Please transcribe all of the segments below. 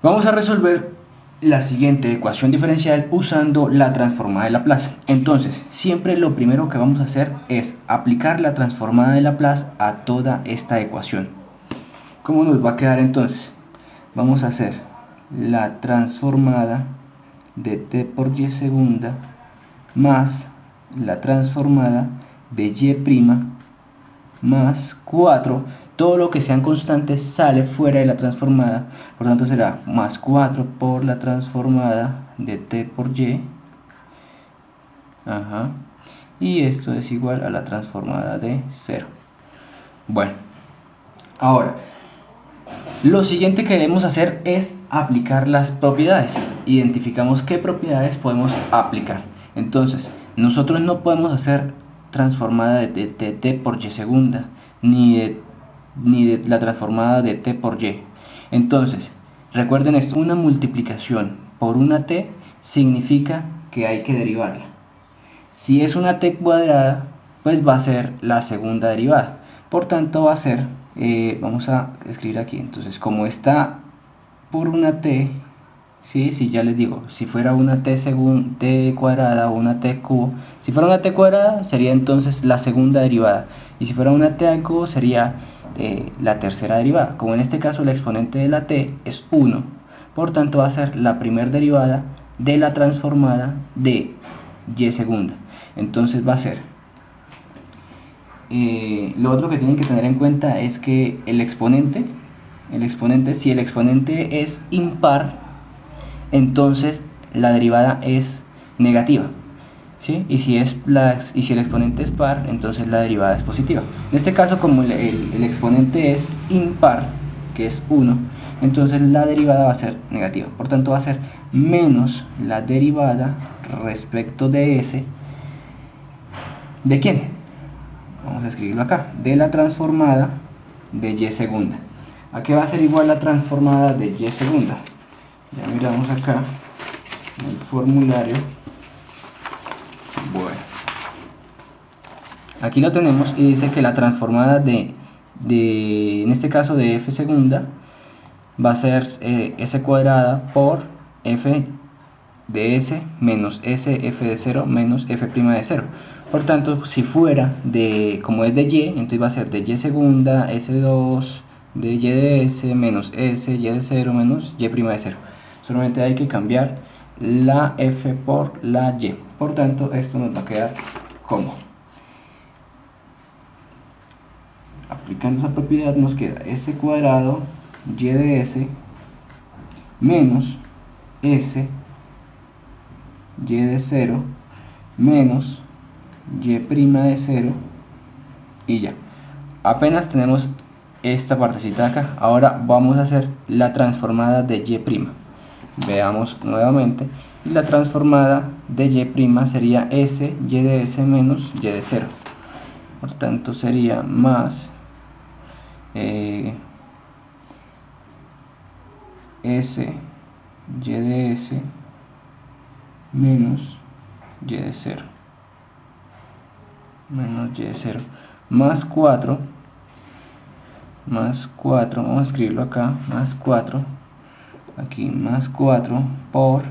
Vamos a resolver la siguiente ecuación diferencial usando la transformada de Laplace. Entonces, siempre lo primero que vamos a hacer es aplicar la transformada de Laplace a toda esta ecuación. ¿Cómo nos va a quedar entonces? Vamos a hacer la transformada de t por y segunda más la transformada de y' más 4. Todo lo que sean constantes sale fuera de la transformada, por tanto será más 4 por la transformada de t por y. Y esto es igual a la transformada de 0. Bueno, ahora lo siguiente que debemos hacer es aplicar las propiedades. Identificamos qué propiedades podemos aplicar. Entonces, nosotros no podemos hacer transformada de t por y segunda, ni de la transformada de t por y. Entonces, recuerden esto, una multiplicación por una t significa que hay que derivarla. Si es una t cuadrada, pues va a ser la segunda derivada. Por tanto, va a ser, vamos a escribir aquí, entonces como está por una t, ¿sí? Si ya les digo, si fuera una t cuadrada o una t cubo, si fuera una t cuadrada sería entonces la segunda derivada, y si fuera una t al cubo sería la tercera derivada. Como en este caso el exponente de la t es 1, por tanto va a ser la primera derivada de la transformada de y segunda. Entonces va a ser, lo otro que tienen que tener en cuenta es que el exponente, si el exponente es impar, entonces la derivada es negativa, ¿sí? Y si el exponente es par, entonces la derivada es positiva. En este caso, como el exponente es impar, que es 1, entonces la derivada va a ser negativa. Por tanto, va a ser menos la derivada respecto de s. ¿De quién? Vamos a escribirlo acá. De la transformada de y segunda. ¿A qué va a ser igual la transformada de y segunda? Ya miramos acá en el formulario. Bueno, aquí lo tenemos y dice que la transformada en este caso de f segunda va a ser s cuadrada por f de s menos s f de 0 menos f' de 0. Por tanto, si fuera como es de y, entonces va a ser de y segunda, s2 de y de s menos s y de 0 menos y' de 0. Solamente hay que cambiar la f por la y. Por tanto, esto nos va a quedar como, aplicando esa propiedad, nos queda s cuadrado y de s menos s y de 0 menos y' de 0 y ya. Apenas tenemos esta partecita acá. Ahora vamos a hacer la transformada de y'. Veamos nuevamente. Y la transformada de y' sería s y de s menos y de 0. Por tanto sería más s y de s menos y de 0 menos y de 0 más 4, vamos a escribirlo acá, más 4, aquí más 4 por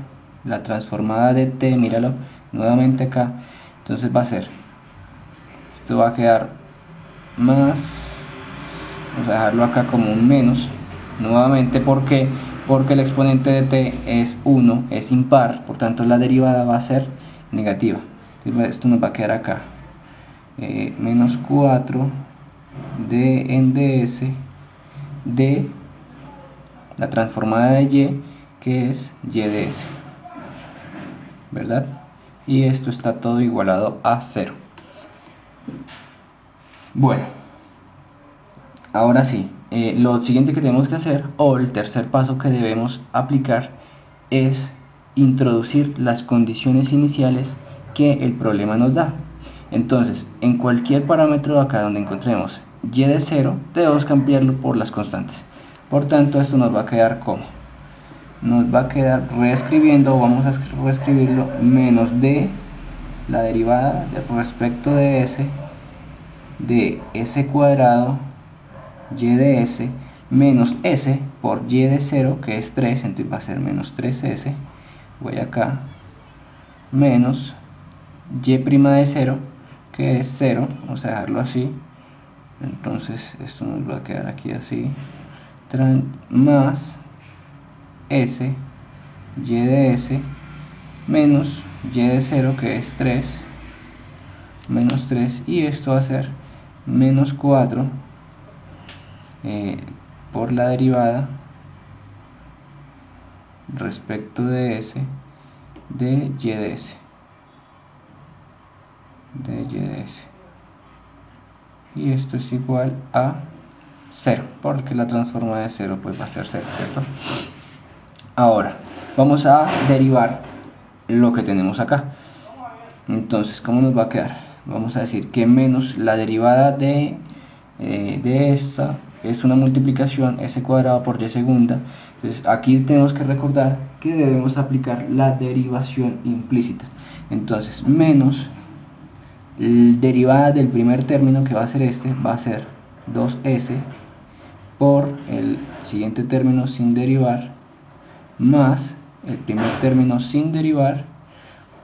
la transformada de t, míralo nuevamente acá. Entonces va a ser, esto va a quedar más, vamos a dejarlo acá como un menos nuevamente, porque el exponente de t es 1, es impar, por tanto la derivada va a ser negativa. Esto nos va a quedar acá menos 4 de en ds de la transformada de y, que es y de s, ¿verdad? Y esto está todo igualado a 0. Bueno, ahora sí, lo siguiente que tenemos que hacer, o el tercer paso que debemos aplicar, es introducir las condiciones iniciales que el problema nos da. Entonces, en cualquier parámetro de acá donde encontremos y de 0, debemos cambiarlo por las constantes. Por tanto, esto nos va a quedar como, nos va a quedar reescribiendo, vamos a reescribirlo, menos de la derivada respecto de s, de s cuadrado y de s menos s por y de 0, que es 3, entonces va a ser menos 3s, voy acá, menos y' de 0, que es 0, vamos a dejarlo así, entonces esto nos va a quedar aquí así, más s, y de s, menos y de 0, que es 3, menos 3, y esto va a ser menos 4 por la derivada respecto de s de y de s, y esto es igual a 0, porque la transformada de 0 pues va a ser 0, ¿cierto? Ahora vamos a derivar lo que tenemos acá. Entonces, ¿cómo nos va a quedar? Vamos a decir que menos la derivada de esta es una multiplicación s cuadrado por y segunda. Entonces aquí tenemos que recordar que debemos aplicar la derivación implícita. Entonces menos la derivada del primer término, que va a ser este, va a ser 2s por el siguiente término sin derivar, más el primer término sin derivar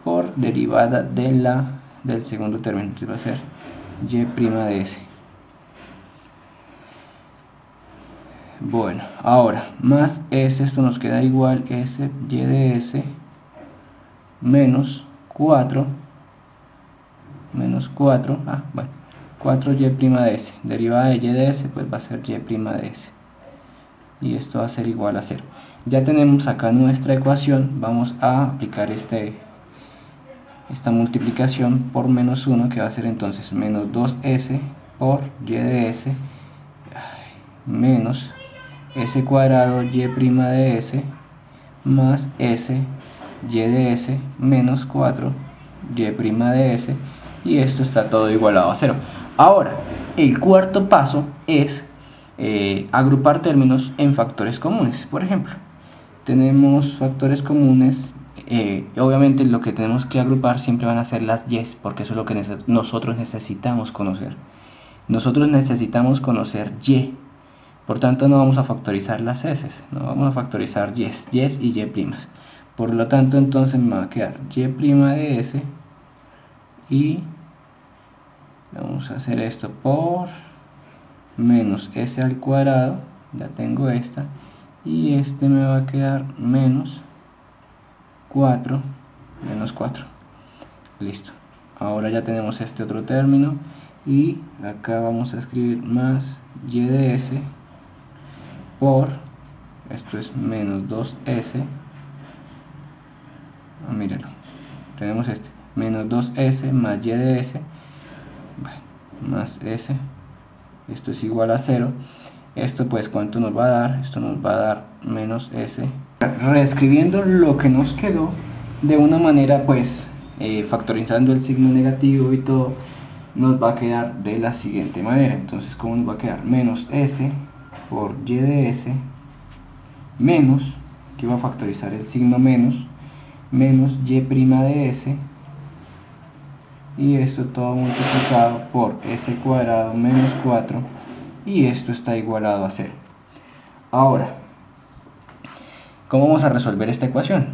por derivada del segundo término. Entonces va a ser y' de s. Bueno, ahora más s, esto nos queda igual s y de s menos 4 bueno, 4y' de s, derivada de y de s pues va a ser y' de s, y esto va a ser igual a 0. Ya tenemos acá nuestra ecuación, vamos a aplicar esta multiplicación por menos 1, que va a ser entonces menos 2s por y de s menos s cuadrado y' de s más s y de s menos 4 y' de s, y esto está todo igualado a 0. Ahora, el cuarto paso es agrupar términos en factores comunes. Por ejemplo, tenemos factores comunes, obviamente lo que tenemos que agrupar siempre van a ser las y's, porque eso es lo que nosotros necesitamos conocer. Nosotros necesitamos conocer y, por tanto no vamos a factorizar las s, no vamos a factorizar y's y y'. Por lo tanto, entonces me va a quedar y' de s, y vamos a hacer esto por menos s al cuadrado, ya tengo esta, y este me va a quedar menos 4, listo. Ahora ya tenemos este otro término, y acá vamos a escribir más y de s por, esto es menos 2s, mírenlo, tenemos este, menos 2s más y de s, más s, esto es igual a 0. Esto pues, ¿cuánto nos va a dar? Esto nos va a dar menos s. Reescribiendo lo que nos quedó de una manera, pues, factorizando el signo negativo y todo, nos va a quedar de la siguiente manera. Entonces, ¿cómo nos va a quedar? Menos s por y de s menos, que va a factorizar el signo menos y' de s, y esto todo multiplicado por s cuadrado menos 4, y esto está igualado a 0. Ahora, ¿cómo vamos a resolver esta ecuación?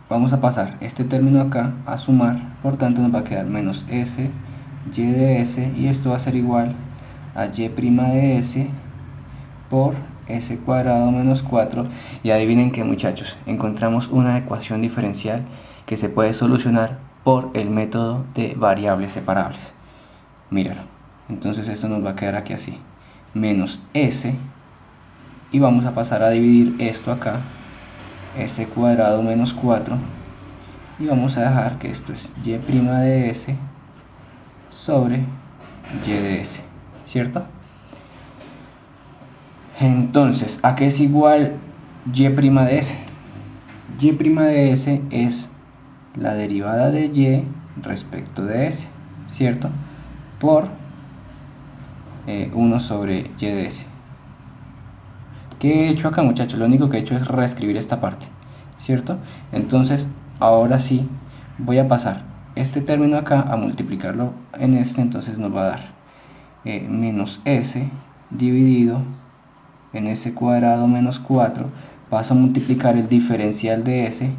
Vamos a pasar este término acá a sumar, por tanto nos va a quedar menos s y de s, y esto va a ser igual a y' de s por s cuadrado menos 4, y adivinen qué, muchachos, encontramos una ecuación diferencial que se puede solucionar por el método de variables separables. Míralo, entonces esto nos va a quedar aquí así, menos s, y vamos a pasar a dividir esto acá, s cuadrado menos 4, y vamos a dejar que esto es y' de s sobre y de s, ¿cierto? Entonces, ¿a qué es igual y' de s? Y' de s es la derivada de y respecto de s, ¿cierto? Por 1 sobre y de s. ¿Qué he hecho acá, muchachos? Lo único que he hecho es reescribir esta parte, ¿cierto? Entonces, ahora sí, voy a pasar este término acá a multiplicarlo en este, entonces nos va a dar menos s dividido en s cuadrado menos 4, vas a multiplicar el diferencial de s,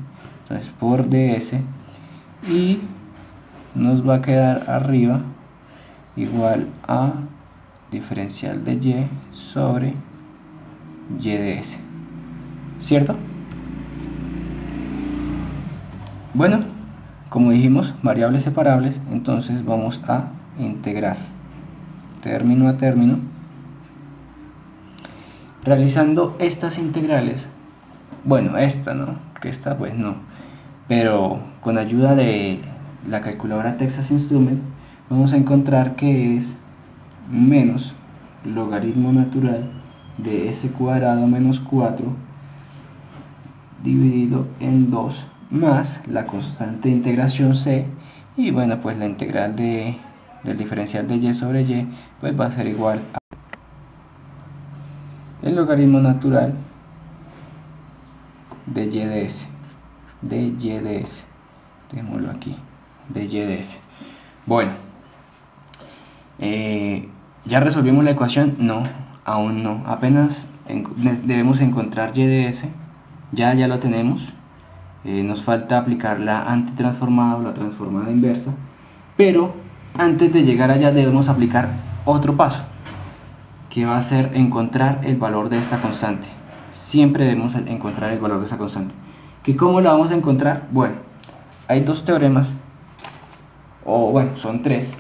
entonces por ds, y nos va a quedar arriba igual a diferencial de y sobre y de s, ¿cierto? Bueno, como dijimos, variables separables, entonces vamos a integrar término a término. Realizando estas integrales, bueno, esta no, que esta pues no, pero con ayuda de la calculadora Texas Instruments vamos a encontrar que es menos logaritmo natural de s cuadrado menos 4 dividido en 2 más la constante de integración c, y bueno, pues la integral del diferencial de y sobre y pues va a ser igual a el logaritmo natural de y de s, dejémoslo aquí, de y de s. Bueno, ¿ya resolvimos la ecuación? No, aún no, apenas debemos encontrar y de s, ya lo tenemos. Nos falta aplicar la antitransformada o la transformada inversa, pero antes de llegar allá debemos aplicar otro paso, que va a ser encontrar el valor de esta constante. Siempre debemos encontrar el valor de esta constante. ¿Que cómo la vamos a encontrar? Bueno, hay dos teoremas, o bueno, son tres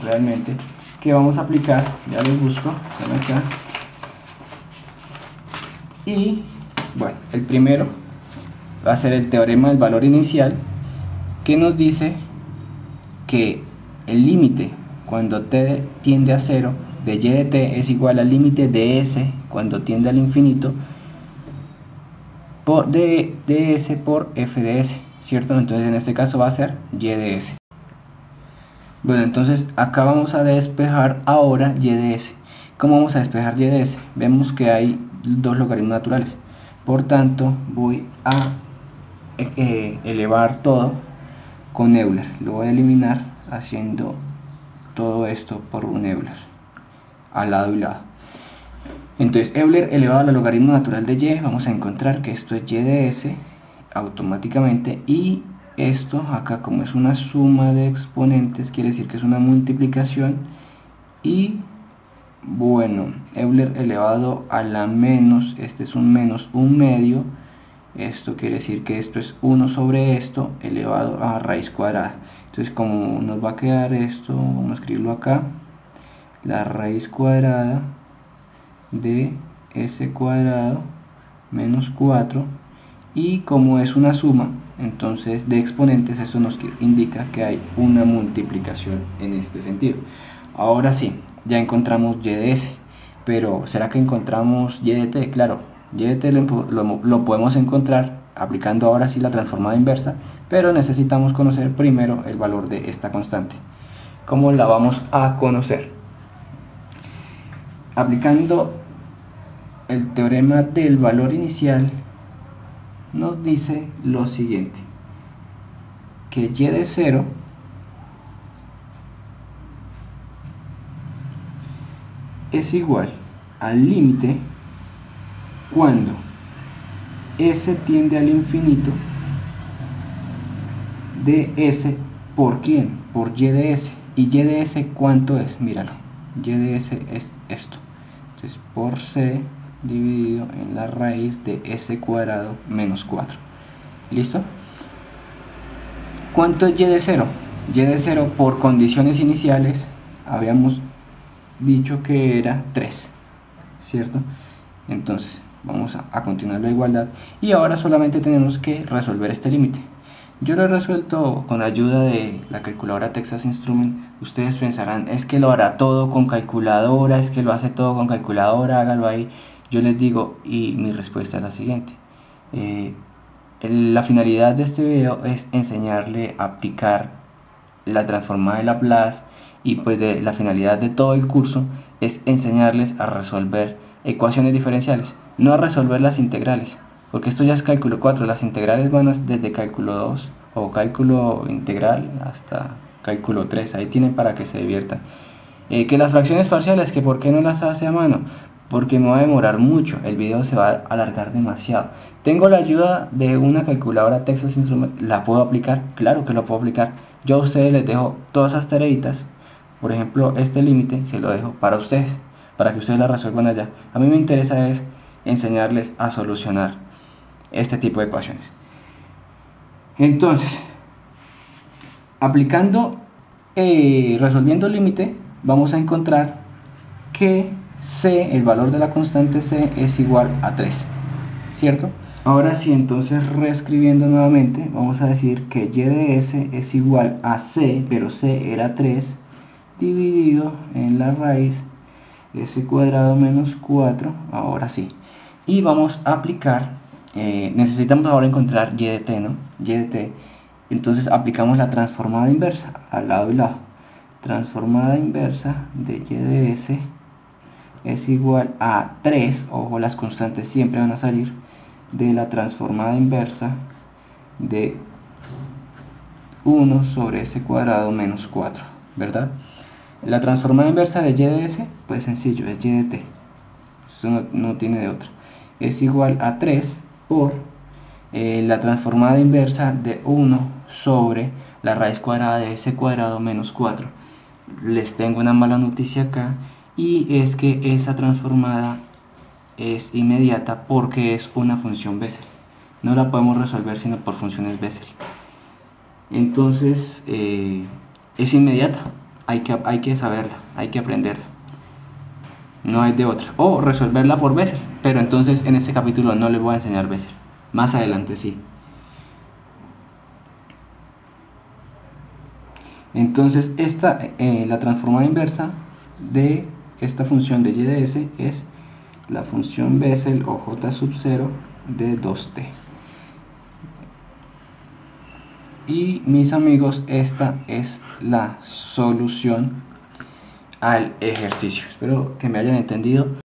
realmente, que vamos a aplicar. Ya los busco, están acá. Y bueno, el primero va a ser el teorema del valor inicial, que nos dice que el límite cuando t tiende a 0 de y de t es igual al límite de s cuando tiende al infinito de s por f de s, ¿cierto? Entonces en este caso va a ser y de s. Bueno, entonces acá vamos a despejar ahora y de s. ¿Cómo vamos a despejar y de s? Vemos que hay dos logaritmos naturales, por tanto voy a elevar todo con Euler. Lo voy a eliminar haciendo todo esto por un Euler al lado y lado. Entonces Euler elevado al logaritmo natural de y, vamos a encontrar que esto es y de s automáticamente, y esto acá, como es una suma de exponentes, quiere decir que es una multiplicación. Y bueno, Euler elevado a la menos, este es un menos un medio, esto quiere decir que esto es 1 sobre esto elevado a raíz cuadrada. Entonces, como nos va a quedar esto, vamos a escribirlo acá, la raíz cuadrada de s cuadrado menos 4, y como es una suma entonces de exponentes, eso nos indica que hay una multiplicación en este sentido. Ahora sí, ya encontramos y de s, pero ¿será que encontramos y de t? Claro, y de t lo podemos encontrar aplicando ahora sí la transformada inversa, pero necesitamos conocer primero el valor de esta constante. ¿Cómo la vamos a conocer? Aplicando el teorema del valor inicial, nos dice lo siguiente, que y de 0 es igual al límite cuando s tiende al infinito de s por quién, por y de s. Y y de s, ¿cuánto es? Míralo, y de s es esto, entonces por c dividido en la raíz de s cuadrado menos 4. ¿Listo? ¿Cuánto es y de 0? Y de 0 por condiciones iniciales habíamos dicho que era 3, ¿cierto? Entonces vamos a continuar la igualdad, y ahora solamente tenemos que resolver este límite. Yo lo he resuelto con ayuda de la calculadora Texas Instruments. Ustedes pensarán, es que lo hará todo con calculadora, es que lo hace todo con calculadora, hágalo ahí. Yo les digo, y mi respuesta es la siguiente. La finalidad de este video es enseñarle a aplicar la transformada de Laplace, y pues la finalidad de todo el curso es enseñarles a resolver ecuaciones diferenciales, no a resolver las integrales, porque esto ya es cálculo 4, las integrales van desde cálculo 2 o cálculo integral hasta cálculo 3, ahí tienen para que se diviertan. Que las fracciones parciales, que por qué no las hace a mano, porque me va a demorar mucho, el video se va a alargar demasiado. Tengo la ayuda de una calculadora Texas Instruments, ¿la puedo aplicar? Claro que lo puedo aplicar. Yo a ustedes les dejo todas esas tareitas, por ejemplo este límite se lo dejo para ustedes, para que ustedes la resuelvan allá. A mí me interesa es enseñarles a solucionar este tipo de ecuaciones. Entonces, aplicando, resolviendo el límite, vamos a encontrar que C, el valor de la constante C, es igual a 3, ¿cierto? Ahora sí, entonces reescribiendo nuevamente, vamos a decir que y de S es igual a C, pero C era 3, dividido en la raíz S cuadrado menos 4, ahora sí. Y vamos a aplicar, necesitamos ahora encontrar y de t, ¿no? Y de t. Entonces aplicamos la transformada inversa al lado y lado. Transformada inversa de y de s es igual a 3, ojo, las constantes siempre van a salir, de la transformada inversa de 1 sobre s cuadrado menos 4, ¿verdad? La transformada inversa de y de s, pues sencillo, es y de t. Eso no tiene de otra. Es igual a 3 por la transformada inversa de 1 sobre la raíz cuadrada de s cuadrado menos 4. Les tengo una mala noticia acá, y es que esa transformada es inmediata porque es una función Bessel. No la podemos resolver sino por funciones Bessel. Entonces es inmediata, hay que saberla, hay que aprenderla. No hay de otra. O resolverla por Bessel, pero entonces en este capítulo no les voy a enseñar Bessel. Más adelante sí. Entonces la transformada inversa de esta función de y de s es la función Bessel o j sub 0 de 2t. Y mis amigos, esta es la solución al ejercicio. Espero que me hayan entendido.